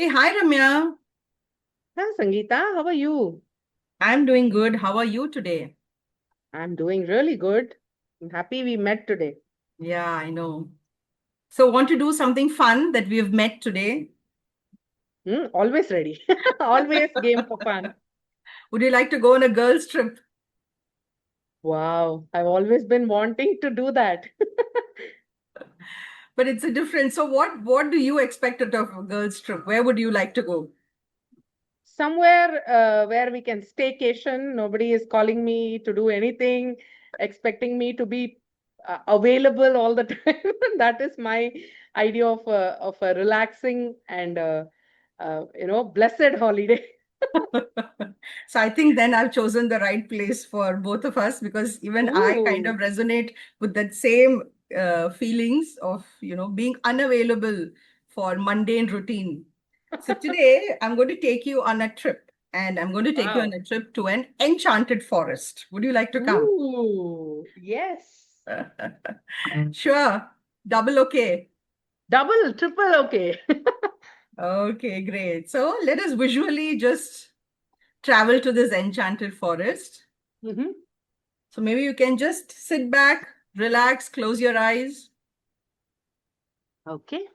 Hey, hi Ramya. Hi, Sangeeta, how are you? I'm doing good. How are you today? I'm doing really good. I'm happy we met today. Yeah, I know. So, want to do something fun that we have met today? Always ready. Always game for fun. Would you like to go on a girls' trip? Wow, I've always been wanting to do that. But it's a different. So, what do you expect out of a girls' trip? Where would you like to go? Somewhere where we can staycation. Nobody is calling me to do anything, expecting me to be available all the time. That is my idea of a relaxing and blessed holiday. So I think then I've chosen the right place for both of us because even I kind of Ooh, resonate with that same feelings of, being unavailable for mundane routine. So today I'm going to take you on a trip and I'm going to take you on wow. a trip to an enchanted forest. Would you like to come? Ooh, yes. Sure. Double okay. Double, triple, okay. Okay, great. So let us visually just travel to this enchanted forest. hmm So maybe you can just sit back, relax, close your eyes. Okay.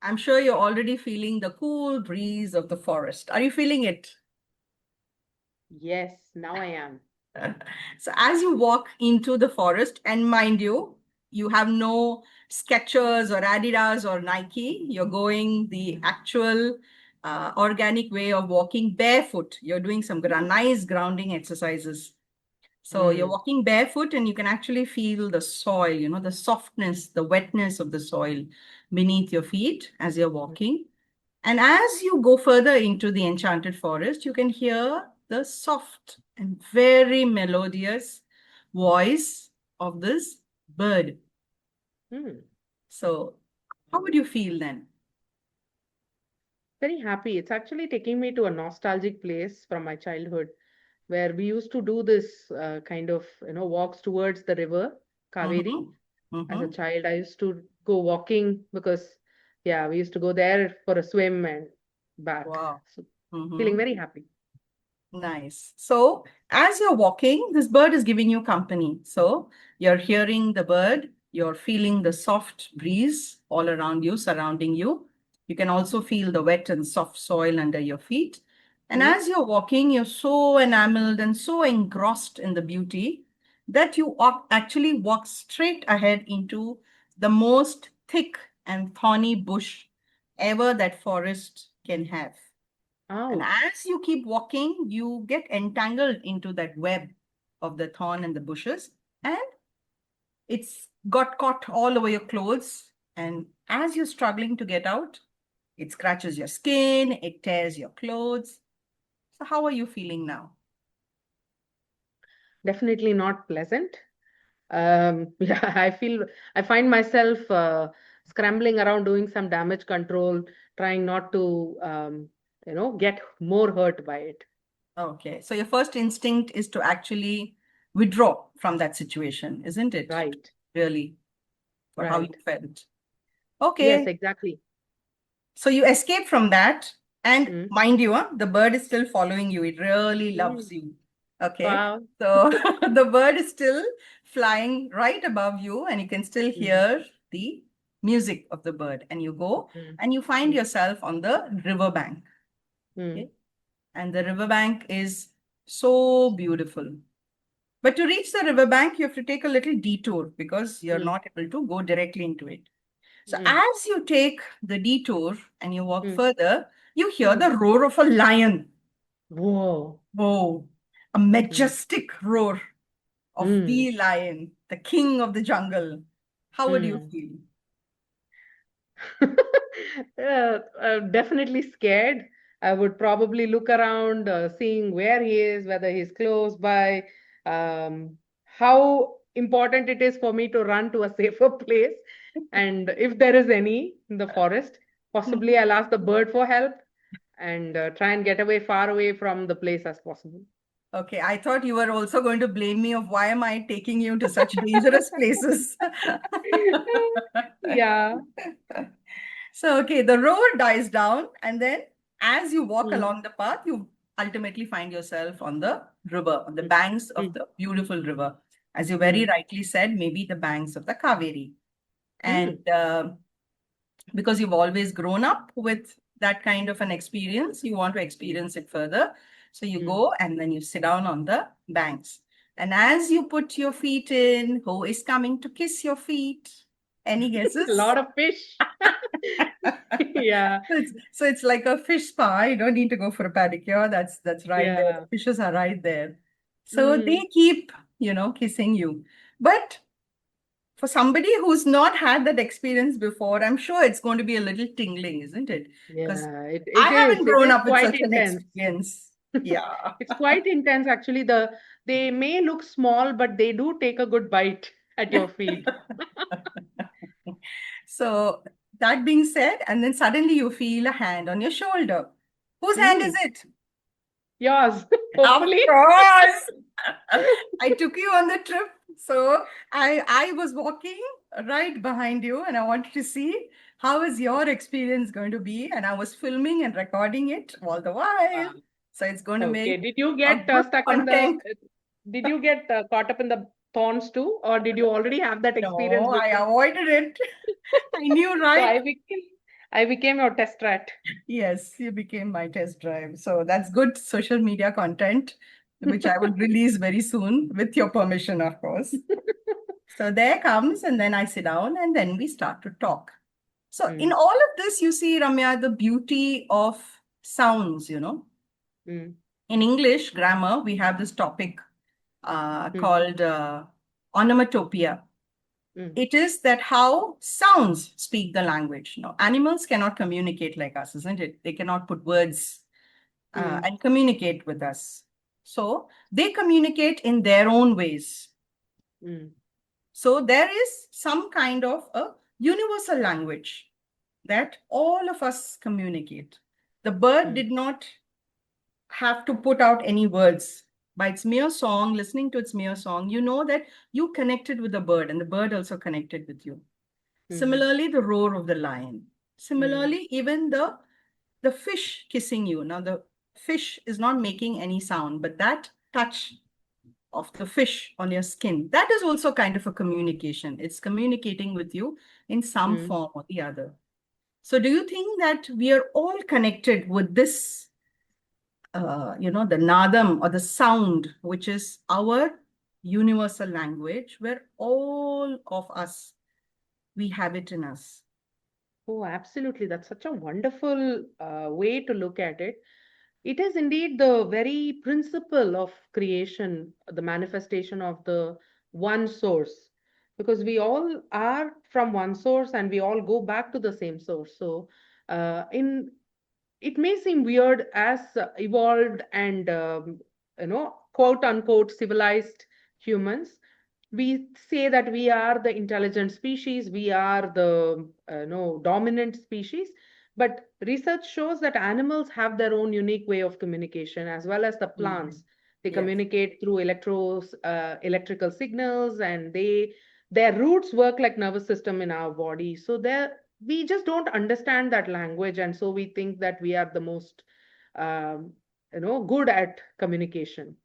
I'm sure you're already feeling the cool breeze of the forest. Are you feeling it? Yes, now I am. So as you walk into the forest, and mind you, you have no Skechers or Adidas or Nike. You're going the actual organic way of walking barefoot. You're doing some nice grounding exercises. So you're Mm. walking barefoot and you can actually feel the soil, the softness, the wetness of the soil beneath your feet as you're walking. And as you go further into the enchanted forest, you can hear the soft and very melodious voice of this bird. Mm. So, how would you feel then? Very happy. It's actually taking me to a nostalgic place from my childhood where we used to do this kind of, walks towards the river, Kaveri. Mm-hmm. As a Mm-hmm. child, I used to go walking because, yeah, we used to go there for a swim and back. Wow. So feeling Mm-hmm. very happy. Nice. So, as you're walking, this bird is giving you company. So, you're hearing the bird, you're feeling the soft breeze all around you, surrounding you. You can also feel the wet and soft soil under your feet. And Mm. as you're walking, you're so enamored and so engrossed in the beauty that you actually walk straight ahead into the most thick and thorny bush ever that forest can have. And Ouch. as you keep walking, you get entangled into that web of the thorn and the bushes, and it's got caught all over your clothes. And as you're struggling to get out, it scratches your skin, it tears your clothes. So, how are you feeling now? Definitely not pleasant. Yeah, I find myself scrambling around doing some damage control, trying not to, get more hurt by it. Okay, so your first instinct is to actually withdraw from that situation, isn't it? Right, Really, for how you right. felt. Yes, Okay, exactly. so you escape from that, and Mm. mind you, the bird is still following you. It really loves Mm. you. Okay. Wow. So the bird is still flying right above you, and you can still Mm. hear the music of the bird. And you go Mm. and you find Mm. yourself on the riverbank. Mm. Okay. And the riverbank is so beautiful. But to reach the riverbank, you have to take a little detour because you're Mm. not able to go directly into it. So Mm. as you take the detour and you walk Mm. further, you hear Mm. the roar of a lion. Whoa. Whoa, a Mm. majestic roar of Mm. the lion, the king of the jungle. How would you Mm. feel? Definitely scared. I would probably look around, seeing where he is, whether he's close by, how important it is for me to run to a safer place, and if there is any in the forest, possibly I'll ask the bird for help and try and get away far away from the place as possible. Okay, I thought you were also going to blame me of why am I taking you to such dangerous places. Yeah. So, okay, the roar dies down, and then as you walk Mm, along the path, you ultimately find yourself on the river, on the mm, banks of mm, the beautiful river. As you very mm, rightly said, maybe the banks of the Kaveri. And mm, because you've always grown up with that kind of an experience, you want to experience it further. So you mm. go and then you sit down on the banks. And as you put your feet in, who is coming to kiss your feet? Any A guesses? lot of fish. Yeah, So it's like a fish spa. You don't need to go for a pedicure. That's right there. yeah. The fishes are right there. So they Mm, keep, kissing you. But for somebody who's not had that experience before, I'm sure it's going to be a little tingling, isn't it? Because yeah, it I is. haven't It grown is up with quite such an intense. experience. Yeah. It's quite intense, actually. They may look small, but they do take a good bite at your feet. So that being said, and then suddenly you feel a hand on your shoulder. Whose hand is Mm, it? yours, Of hopefully. course. I took you on the trip. So I was walking right behind you and I wanted to see how is your experience going to be. And I was filming and recording it all the while. Ah, So it's going to okay. make Did you a get good stuck in content. did you get caught up in the thorns too, or did you already have that experience No, I before? avoided it. I knew, So right? I became your test rat. Yes, you became my test drive. So that's good social media content, which I will release very soon with your permission, of course. So there comes, and then I sit down, and then we start to talk. So in Mm, all of this, you see, Ramya, the beauty of sounds. mm, In English grammar, we have this topic mm, called onomatopoeia. mm, It is that how sounds speak the language. Animals cannot communicate like us, isn't it? They cannot put words mm, and communicate with us. So they communicate in their own ways. mm, So there is some kind of a universal language that all of us communicate. The bird mm, did not have to put out any words. By its mere song, listening to its mere song, you know that you connected with the bird and the bird also connected with you. mm, Similarly, the roar of the lion. mm, Similarly, even the fish kissing you. Now, the fish is not making any sound, but that touch of the fish on your skin, that is also kind of a communication. It's communicating with you in some mm. form or the other. So, do you think that we are all connected with this, the nadam or the sound, which is our universal language, where all of us, we have it in us? Oh, absolutely. That's such a wonderful way to look at it. It is indeed the very principle of creation, the manifestation of the one source, because we all are from one source and we all go back to the same source. So, in it may seem weird as evolved and quote unquote civilized humans, we say that we are the intelligent species, we are the no dominant species, but research shows that animals have their own unique way of communication, as well as the Mhm. plants. They Yes, communicate through electrical signals, and their roots work like nervous system in our body. So we just don't understand that language, and so we think that we are the most um, good at communication.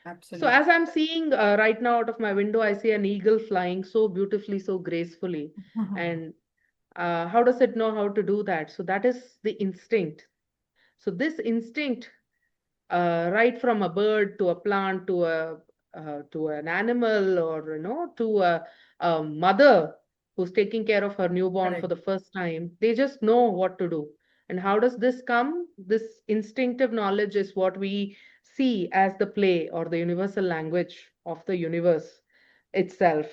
So absolutely. as I'm seeing right now out of my window, I see an eagle flying so beautifully, so gracefully. And how does it know how to do that? So that is the instinct. So this instinct, right from a bird to a plant to an animal, or to a mother who's taking care of her newborn for Correct. the first time, they just know what to do. And how does this come? This instinctive knowledge is what we see as the play or the universal language of the universe itself,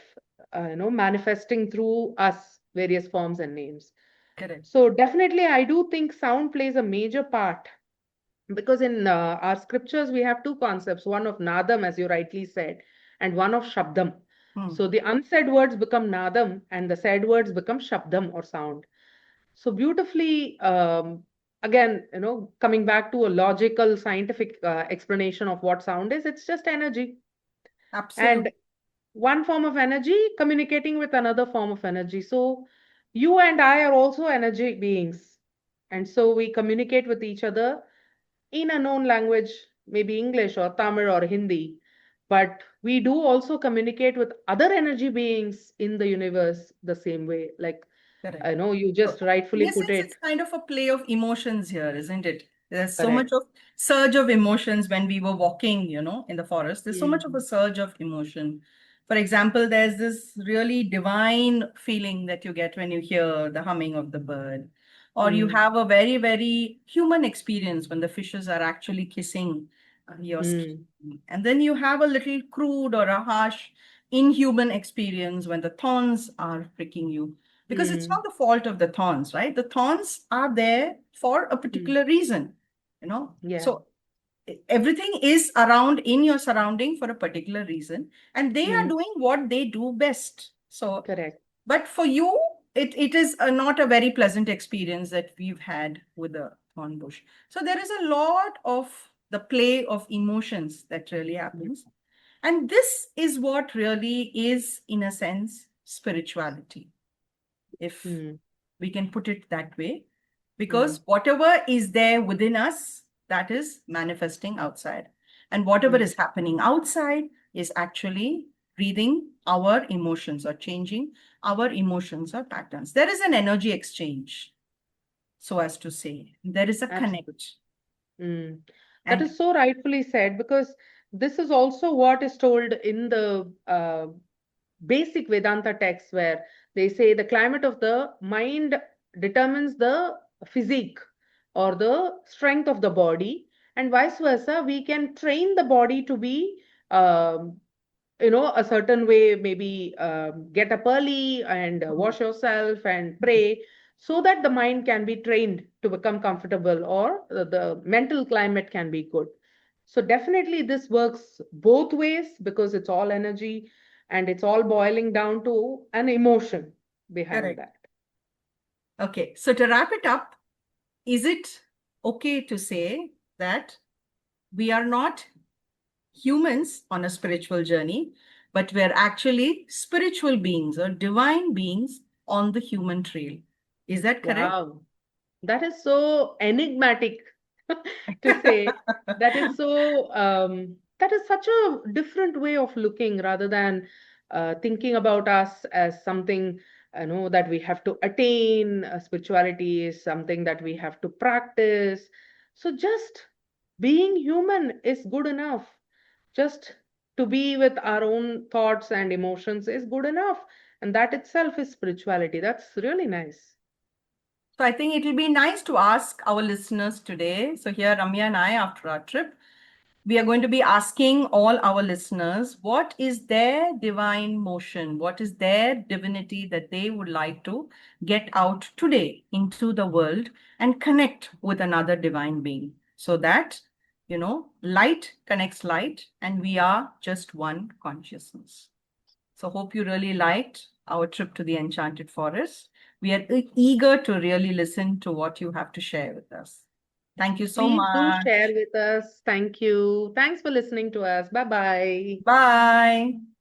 manifesting through us various forms and names. Correct. So definitely I do think sound plays a major part, because in our scriptures we have two concepts, one of nadam, as you rightly said, and one of shabdam. Hmm. So the unsaid words become nadam and the said words become shabdam or sound. So beautifully, again, coming back to a logical, scientific explanation of what sound is, it's just energy. And Absolutely one form of energy communicating with another form of energy. So you and I are also energy beings. And so we communicate with each other in a known language, maybe English or Tamil or Hindi. But we do also communicate with other energy beings in the universe the same way. Like, I correct. know you So, just rightfully in put essence, it's it. kind of a play of emotions here, isn't it? There's so much Correct. of surge of emotions when we were walking, in the forest. There's so much of a Mm, surge of emotion. For example, there's this really divine feeling that you get when you hear the humming of the bird, or you mm, have a very, very human experience when the fishes are actually kissing your skin. mm, And then you have a little crude or a harsh, inhuman experience when the thorns are pricking you, because it's not mm, the fault of the thorns, right? The thorns are there for a mm. particular reason, Yeah. so everything is around in your surrounding for a particular reason, and they are Mm, doing what they do best. So, correct. but for you, it is not a very pleasant experience that we've had with the thorn bush. So there is a lot of the play of emotions that really Mm, happens. And this is what really is, in a sense, spirituality, if mm, we can put it that way, mm, because whatever is there within us, that is manifesting outside. And whatever mm, is happening outside is actually breathing our emotions or changing our emotions or patterns. There is an energy exchange, so as to say. There is a absolutely. connect. Mm. That And is so rightfully said, because this is also what is told in the basic Vedanta texts, where they say the climate of the mind determines the physique or the strength of the body, and vice versa. We can train the body to be um, a certain way, maybe get up early and wash yourself and pray, so that the mind can be trained to become comfortable, or the mental climate can be good. So definitely this works both ways, because it's all energy, and it's all boiling down to an emotion behind correct. that. Okay, so to wrap it up, is it okay to say that we are not humans on a spiritual journey, but we're actually spiritual beings or divine beings on the human trail? Is that correct? Wow. That is so enigmatic to say. That is that is such a different way of looking, rather than thinking about us as something, that we have to attain. Spirituality is something that we have to practice. So just being human is good enough. Just to be with our own thoughts and emotions is good enough. And that itself is spirituality. That's really nice. So I think it will be nice to ask our listeners today. So here, Ramya and I, after our trip, we are going to be asking all our listeners what is their divine motion, what is their divinity that they would like to get out today into the world and connect with another divine being, so that, light connects light and we are just one consciousness. So hope you really liked our trip to the Enchanted Forest. We are eager to really listen to what you have to share with us. Thank you so Please do share much. with us. Thank you. Thanks for listening to us. Bye bye. Bye.